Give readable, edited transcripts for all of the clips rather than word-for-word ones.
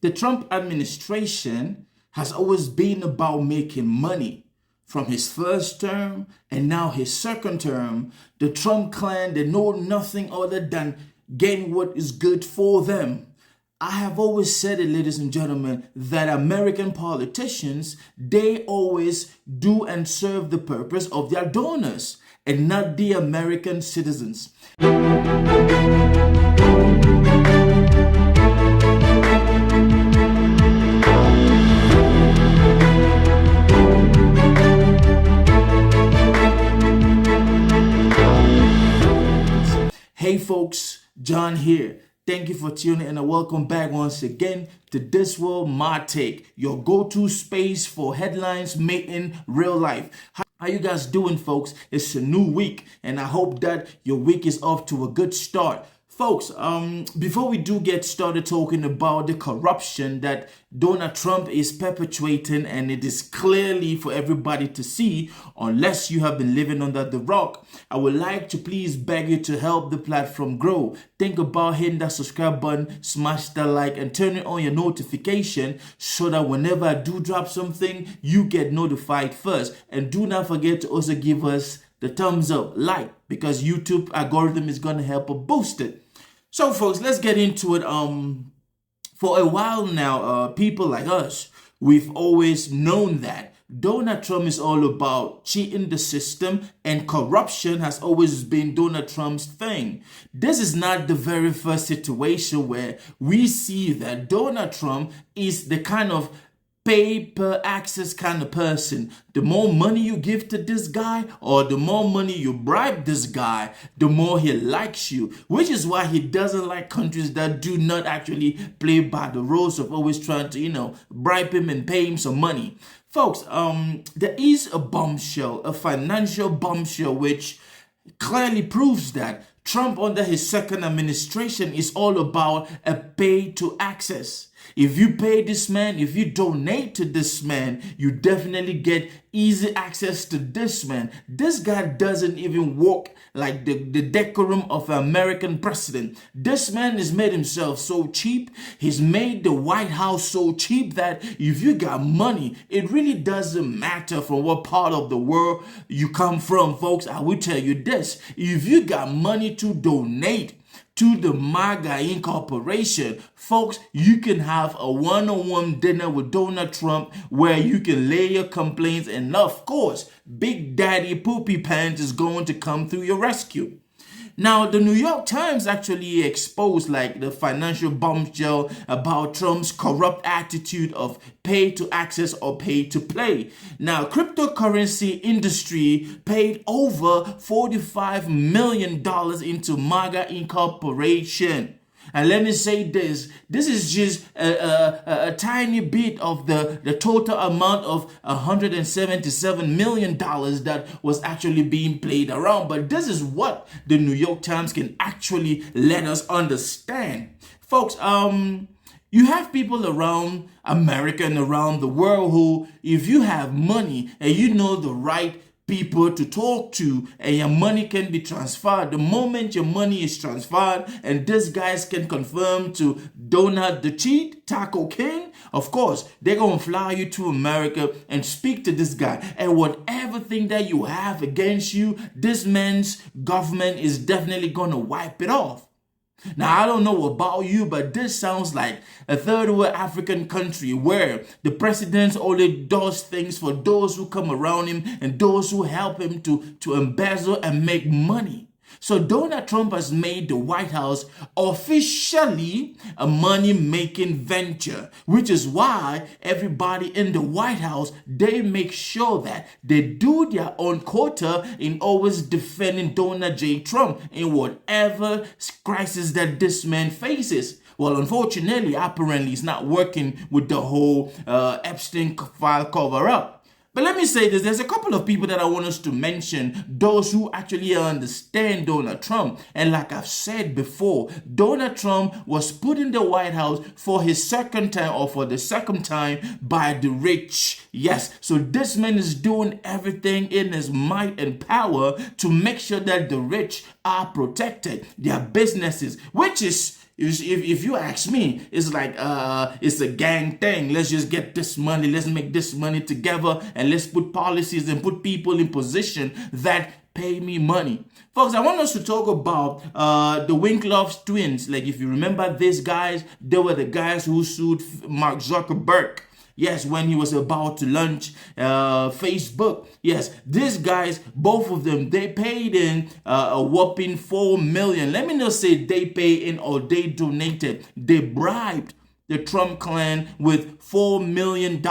The Trump administration has always been about making money. From his first term and now his second term, the Trump clan, they know nothing other than getting what is good for them. I have always said it, ladies and gentlemen, that American politicians, they always do and serve the purpose of their donors and not the American citizens. Hey folks, John here. Thank you for tuning in and welcome back once again to This World My Take, your go-to space for headlines made in real life. How you guys doing, folks? It's a new week and I hope that your week is off to a good start. Folks, before we do get started talking about the corruption that Donald Trump is perpetuating, and it is clearly for everybody to see, unless you have been living under the rock, I would like to please beg you to help the platform grow. Think about hitting that subscribe button, smash that like, and turn on your notification so that whenever I do drop something, you get notified first. And do not forget to also give us the thumbs up, like, because YouTube algorithm is going to help boost it. So folks, let's get into it. For a while now, people like us, we've always known that Donald Trump is all about cheating the system, and corruption has always been Donald Trump's thing. This is not the very first situation where we see that Donald Trump is the kind of pay per access kind of person. The more money you give to this guy, or the more money you bribe this guy, the more he likes you, which is why he doesn't like countries that do not actually play by the rules of always trying to, bribe him and pay him some money. Folks, there is a bombshell, a financial bombshell, which clearly proves that Trump under his second administration is all about a pay to access. If you pay this man, if you donate to this man, you definitely get easy access to this man. This guy doesn't even walk like the decorum of an American president. This man has made himself so cheap. He's made the White House so cheap that if you got money, it really doesn't matter from what part of the world you come from, folks. I will tell you this. If you got money to donate to the MAGA Incorporation, folks, you can have a one-on-one dinner with Donald Trump where you can lay your complaints, and of course, Big Daddy Poopy Pants is going to come through your rescue. Now, the New York Times actually exposed the financial bombshell about Trump's corrupt attitude of pay to access or pay to play. Now, cryptocurrency industry paid over $45 million into MAGA Incorporation. And let me say this is just a tiny bit of the total amount of $177 million that was actually being played around. But this is what the New York Times can actually let us understand. Folks, you have people around America and around the world who, if you have money and you know the right people to talk to, and your money can be transferred, the moment your money is transferred and these guys can confirm to Donald the Cheat, Taco King, of course, they're going to fly you to America and speak to this guy. And whatever thing that you have against you, this man's government is definitely going to wipe it off. Now, I don't know about you, but this sounds like a third world African country where the president only does things for those who come around him and those who help him to embezzle and make money. So Donald Trump has made the White House officially a money-making venture, which is why everybody in the White House, they make sure that they do their own quota in always defending Donald J. Trump in whatever crisis that this man faces. Well, unfortunately, apparently it's not working with the whole Epstein file cover-up. But let me say this, there's a couple of people that I want us to mention, those who actually understand Donald Trump. And like I've said before, Donald Trump was put in the White House for his second time, or for the second time, by the rich. Yes, so this man is doing everything in his might and power to make sure that the rich are protected, their businesses, which is If you ask me, it's like it's a gang thing. Let's just get this money. Let's make this money together, and let's put policies and put people in position that pay me money. Folks, I want us to talk about the Winklevoss twins. Like, if you remember these guys, they were the guys who sued Mark Zuckerberg. Yes, when he was about to launch Facebook. Yes, these guys, both of them, they paid in a whopping $4 million. Let me not say they paid in or they donated. They bribed the Trump clan with $4 million,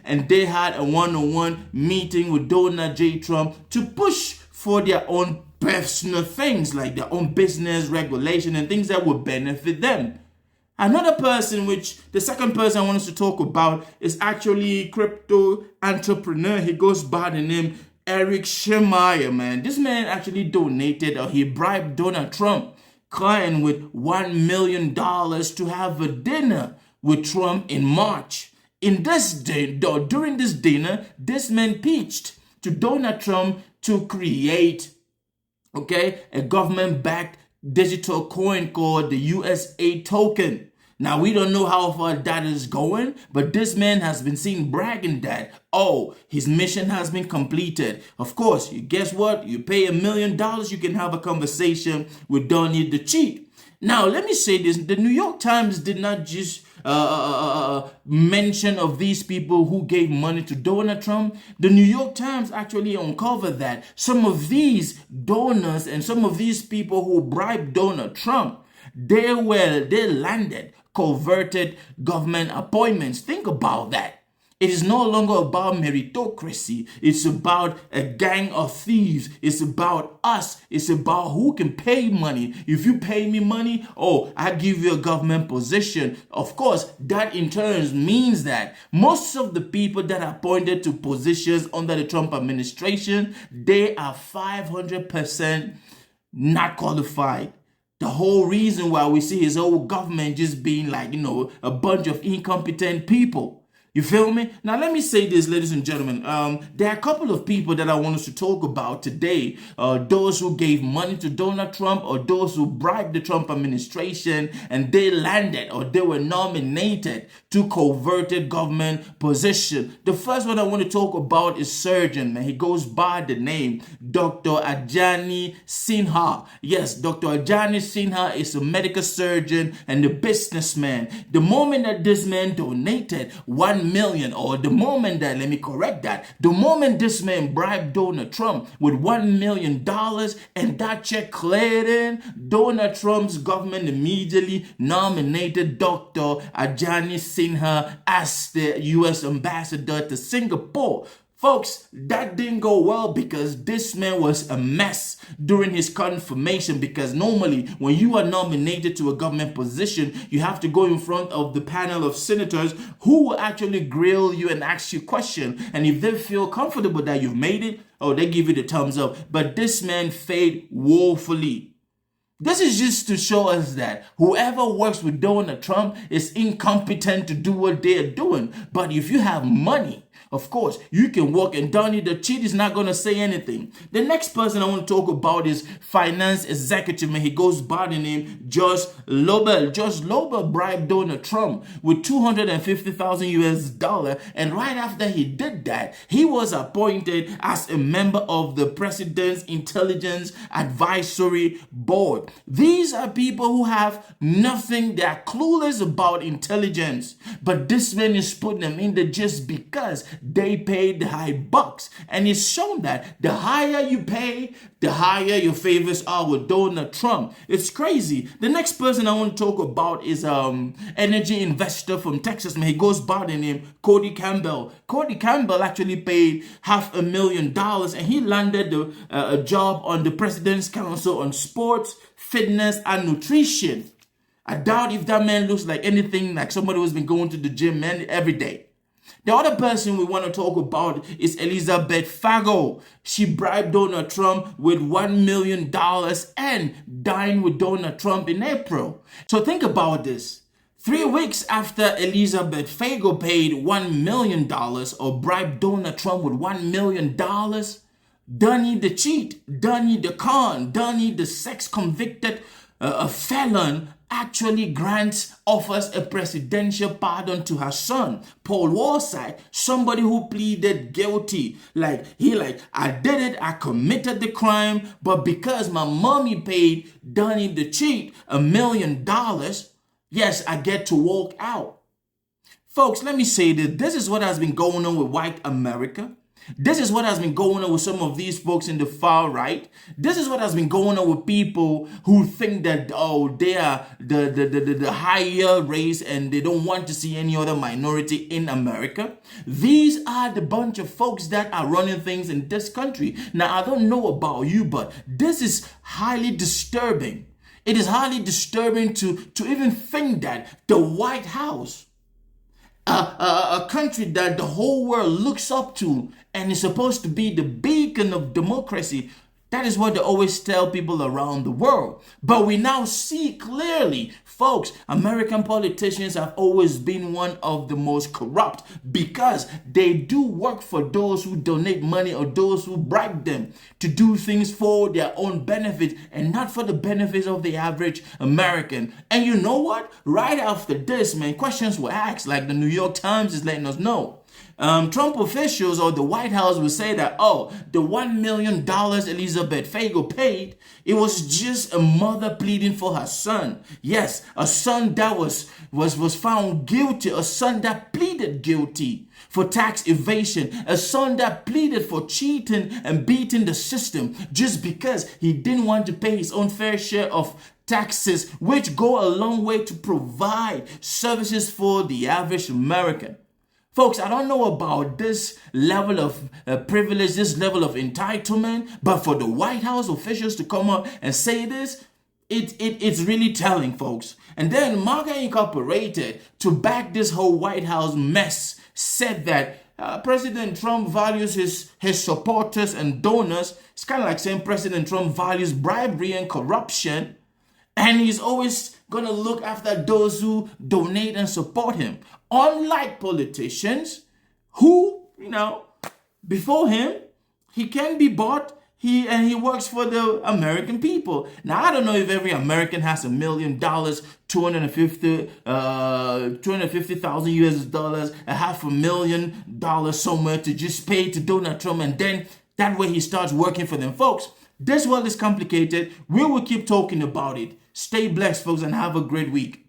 and they had a one-on-one meeting with Donald J. Trump to push for their own personal things, like their own business regulation and things that would benefit them. Another person, which the second person I want us to talk about, is actually crypto entrepreneur. He goes by the name Eric Schmeier, man. This man actually donated, or he bribed Donald Trump client with $1 million to have a dinner with Trump in March. During this dinner, this man pitched to Donald Trump to create, a government-backed digital coin called the USA token. Now, we don't know how far that is going, but this man has been seen bragging that, his mission has been completed. Of course, guess what? You pay $1 million, you can have a conversation with Donnie the cheat. Now, let me say this. The New York Times did not just mention of these people who gave money to Donald Trump. The New York Times actually uncovered that some of these donors and some of these people who bribed Donald Trump, they landed coverted government appointments. Think about that. It is no longer about meritocracy. It's about a gang of thieves. It's about us. It's about who can pay money. If you pay me money, I give you a government position. Of course, that in turn means that most of the people that are appointed to positions under the Trump administration, they are 500% not qualified. The whole reason why we see his whole government just being like, a bunch of incompetent people. You feel me? Now, let me say this, ladies and gentlemen. There are a couple of people that I want us to talk about today. Those who gave money to Donald Trump, or those who bribed the Trump administration and they landed or they were nominated to coverted government position. The first one I want to talk about is surgeon, man. He goes by the name Dr. Ajani Sinha. Yes, Dr. Ajani Sinha is a medical surgeon and a businessman. The moment that this man donated $1 million, or the moment that, the moment this man bribed Donald Trump with $1 million and that check cleared in, Donald Trump's government immediately nominated Dr. Ajani Sinha as the U.S. ambassador to Singapore. Folks, that didn't go well because this man was a mess during his confirmation, because normally when you are nominated to a government position, you have to go in front of the panel of senators who will actually grill you and ask you questions. And if they feel comfortable that you've made it, they give you the thumbs up. But this man failed woefully. This is just to show us that whoever works with Donald Trump is incompetent to do what they are doing. But if you have money, of course, you can walk, and Donnie the cheat is not going to say anything. The next person I want to talk about is finance executive, and he goes by the name Josh Lobel. Josh Lobel bribed Donald Trump with $250,000, and right after he did that, he was appointed as a member of the President's Intelligence Advisory Board. These are people who have nothing, they are clueless about intelligence, but this man is putting them in there just because they paid the high bucks. And it's shown that the higher you pay, the higher your favors are with Donald Trump. It's crazy. The next person I want to talk about is energy investor from Texas. Man, he goes by the name Cody Campbell. Cody Campbell actually paid $500,000 and he landed a job on the President's Council on Sports, Fitness, and Nutrition. I doubt if that man looks like anything like somebody who's been going to the gym, man, every day. The other person we want to talk about is Elizabeth Fago. She bribed Donald Trump with $1 million and dined with Donald Trump in April. So think about this. 3 weeks after Elizabeth Fago paid $1 million or bribed Donald Trump with $1 million, Donnie the cheat, Donnie the con, Donnie the sex convicted a felon actually offers a presidential pardon to her son, Paul Walside, somebody who pleaded guilty. I did it, I committed the crime, but because my mommy paid Donnie the cheat $1 million, yes, I get to walk out. Folks, let me say that this is what has been going on with white America. This is what has been going on with some of these folks in the far right. This is what has been going on with people who think that, oh, they are the higher race and they don't want to see any other minority in America. These are the bunch of folks that are running things in this country. Now, I don't know about you, but this is highly disturbing. It is highly disturbing to even think that the White House, a country that the whole world looks up to and is supposed to be the beacon of democracy. That is what they always tell people around the world. But we now see clearly, folks, American politicians have always been one of the most corrupt because they do work for those who donate money or those who bribe them to do things for their own benefit and not for the benefits of the average American. And you know what? Right after this, man, questions were asked, like the New York Times is letting us know. Trump officials or the White House will say that, oh, the $1 million Elizabeth Fago paid, it was just a mother pleading for her son. Yes, a son that was found guilty, a son that pleaded guilty for tax evasion, a son that pleaded for cheating and beating the system just because he didn't want to pay his own fair share of taxes, which go a long way to provide services for the average American. Folks, I don't know about this level of privilege, this level of entitlement, but for the White House officials to come up and say this, it's really telling, folks. And then MAGA Incorporated, to back this whole White House mess, said that President Trump values his supporters and donors. It's kind of like saying President Trump values bribery and corruption, and he's always going to look after those who donate and support him. Unlike politicians who, before him, he can be bought, he works for the American people. Now, I don't know if every American has $1 million, 250,000 US dollars, $500,000 somewhere to just pay to Donald Trump, and then that way he starts working for them. Folks, this world is complicated. We will keep talking about it. Stay blessed, folks, and have a great week.